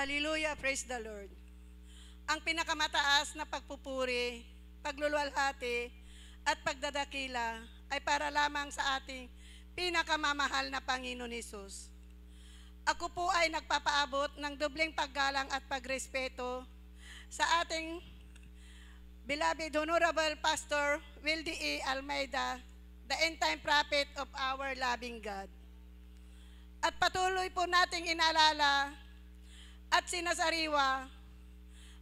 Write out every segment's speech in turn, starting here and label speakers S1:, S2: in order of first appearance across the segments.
S1: Hallelujah, praise the Lord. Ang pinakamataas na pagpupuri, pagluluwalhati, at pagdadakila ay para lamang sa ating pinakamamahal na Panginoon Hesus. Ako po ay nagpapaabot ng dobleng paggalang at pagrespeto sa ating beloved Honorable Pastor Wildy E. Almeida, the end-time prophet of our loving God. At patuloy po nating inaalala at sinasariwa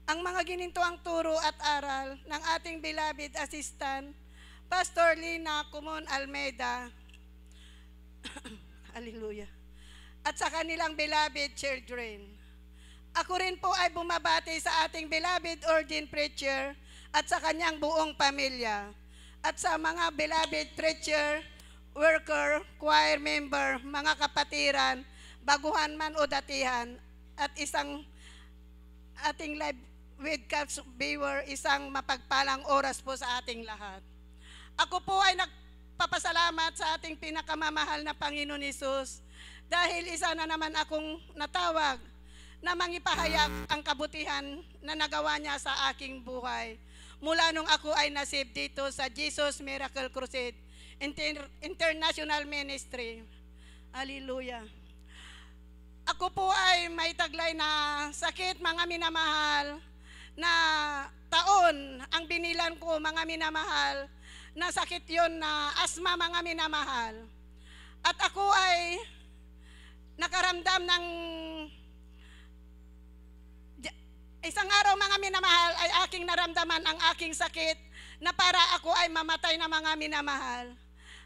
S1: ang mga ginintuang turo at aral ng ating beloved assistant, Pastor Lina Kumon Almeida. Hallelujah. At sa kanilang beloved children. Ako rin po ay bumabati sa ating beloved ordained preacher at sa kanyang buong pamilya. At sa mga beloved preacher, worker, choir member, mga kapatiran, baguhan man o datihan, at isang ating live webcast viewer, isang mapagpalang oras po sa ating lahat. Ako po ay nagpapasalamat sa ating pinakamamahal na Panginoon Hesus dahil isa na naman akong natawag na mangipahayag ang kabutihan na nagawa niya sa aking buhay. Mula nung ako ay nasave dito sa Jesus Miracle Crusade International Ministry. Hallelujah. Ako po ay may taglay na sakit, mga minamahal, na taon ang binilan ko, mga minamahal, na sakit yon na asma, mga minamahal. At ako ay nakaramdam ng isang araw, mga minamahal, ay aking naramdaman ang aking sakit na para ako ay mamatay na, mga minamahal.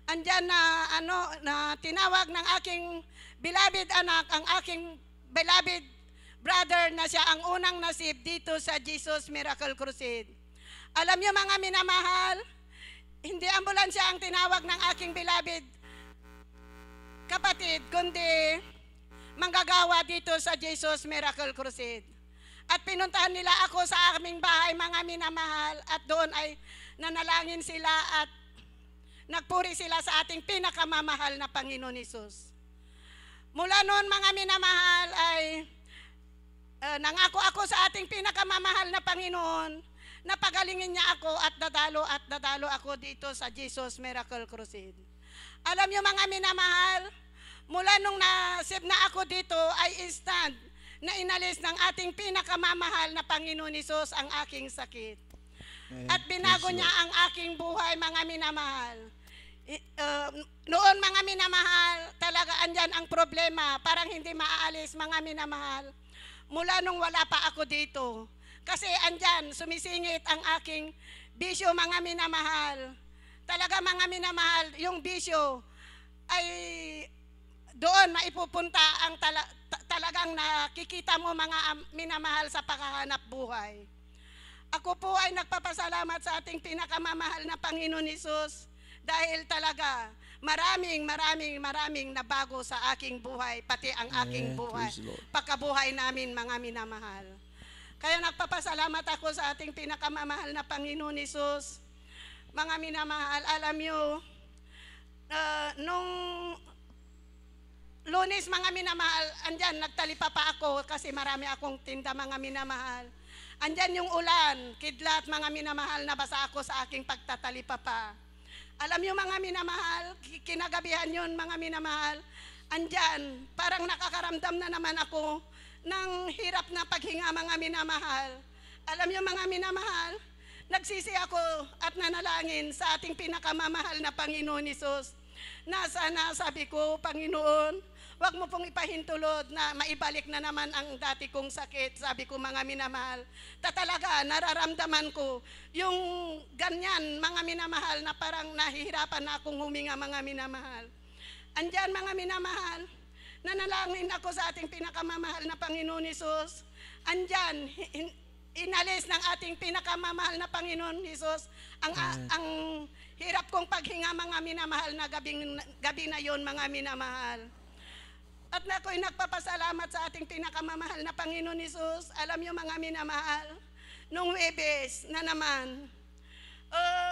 S1: Andyan na tinawag ng aking beloved anak, ang aking beloved brother na siya ang unang nasib dito sa Jesus Miracle Crusade. Alam niyo, mga minamahal, hindi ambulansya ang tinawag ng aking beloved kapatid, kundi manggagawa dito sa Jesus Miracle Crusade. At pinuntahan nila ako sa aming bahay, mga minamahal, at doon ay nanalangin sila at nagpuri sila sa ating pinakamamahal na Panginoon Hesus. Mula noon, mga minamahal, ay nangako ako sa ating pinakamamahal na Panginoon na pagalingin niya ako at dadalo ako dito sa Jesus Miracle Crusade. Alam niyo, mga minamahal, mula nung nasib na ako dito ay instant na inalis ng ating pinakamamahal na Panginoon Hesus ang aking sakit. At binago niya ang aking buhay, mga minamahal. Noon, mga minamahal, talaga andyan ang problema, parang hindi maaalis, mga minamahal. Mula nung wala pa ako dito. Kasi andyan, sumisingit ang aking bisyo, mga minamahal. Talaga, mga minamahal, yung bisyo ay doon maipupunta ang talagang nakikita mo, mga minamahal, sa paghahanap buhay. Ako po ay nagpapasalamat sa ating pinakamamahal na Panginoon Hesus dahil talaga maraming nabago sa aking buhay, pati ang aking buhay, pagkabuhay namin, mga minamahal. Kaya nagpapasalamat ako sa ating pinakamamahal na Panginoon Hesus. Mga minamahal, alam nyo, nung Lunes, mga minamahal, andyan, nagtalipa pa ako kasi marami akong tinda, mga minamahal. Andyan yung ulan, kidlat, mga minamahal, nabasa ako sa aking pagtatalipa pa. Alam nyo, mga minamahal, kinagabihan yun, mga minamahal, andyan, parang nakakaramdam na naman ako ng hirap na paghinga, mga minamahal. Alam nyo, mga minamahal, nagsisi ako at nanalangin sa ating pinakamamahal na Panginoon Hesus. Sana, sabi ko, Panginoon, wag mo pong ipahintulot na maibalik na naman ang dati kong sakit. Sabi ko, mga minamahal, talaga nararamdaman ko yung ganyan, mga minamahal, na parang nahihirapan na akong huminga, mga minamahal. Andyan, mga minamahal, nanalangin ako sa ating pinakamamahal na Panginoon Hesus. Andyan, inalis ng ating pinakamamahal na Panginoon Hesus ang hirap kong paghinga, mga minamahal, na gabi na yon, mga minamahal. At ako'y nagpapasalamat sa ating pinakamamahal na Panginoon Hesus. Alam niyo, mga minamahal, nung Webes na naman,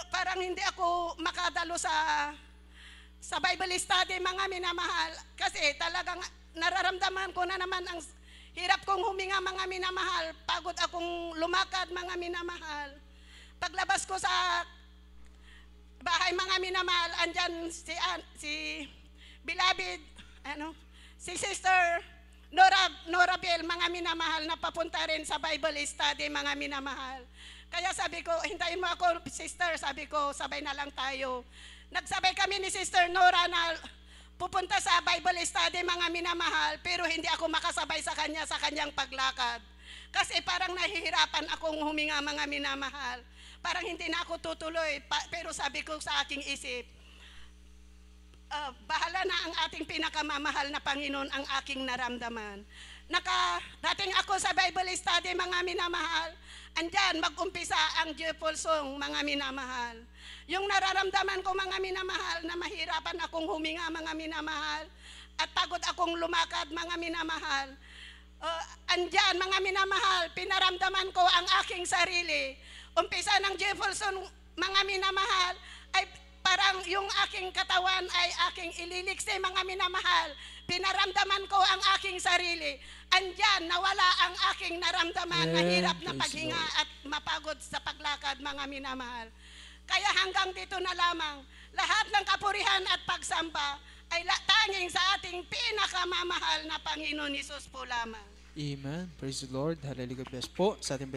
S1: parang hindi ako makadalo sa Bible study, mga minamahal, kasi talagang nararamdaman ko na naman ang Hirap kong huminga, mga minamahal. Pagod akong lumakad, mga minamahal. Paglabas ko sa bahay, mga minamahal, andyan si Bilabid, si Sister Nora Bell, mga minamahal, na papunta rin sa Bible study, mga minamahal. Kaya sabi ko, hintayin mo ako, sister. Sabi ko, sabay na lang tayo. Nagsabay kami ni Sister Nora na pupunta sa Bible study, mga minamahal, pero hindi ako makasabay sa kanya sa kanyang paglakad. Kasi parang nahihirapan akong huminga, mga minamahal. Parang hindi na ako tutuloy, pero sabi ko sa aking isip, bahala na ang ating pinakamamahal na Panginoon ang aking naramdaman. Nakarating ako sa Bible study, mga minamahal. Andyan, mag-umpisa ang Joyful Song, mga minamahal. Yung nararamdaman ko, mga minamahal, na mahirapan akong huminga, mga minamahal, at pagod akong lumakad, mga minamahal. Andyan, mga minamahal, pinaramdaman ko ang aking sarili. Umpisa ng Joyful Song, mga minamahal, ay parang yung aking katawan ay aking ililiksi, mga minamahal. Pinaramdaman ko ang aking sarili. Andyan, nawala ang aking naramdaman na hirap na paghinga at mapagod sa paglakad, mga minamahal. Kaya hanggang dito na lamang, lahat ng kapurihan at pagsamba ay tanging sa ating pinakamamahal na Panginoon Hesus po lamang.
S2: Amen. Praise the Lord. Hallelujah. Bless po sa ating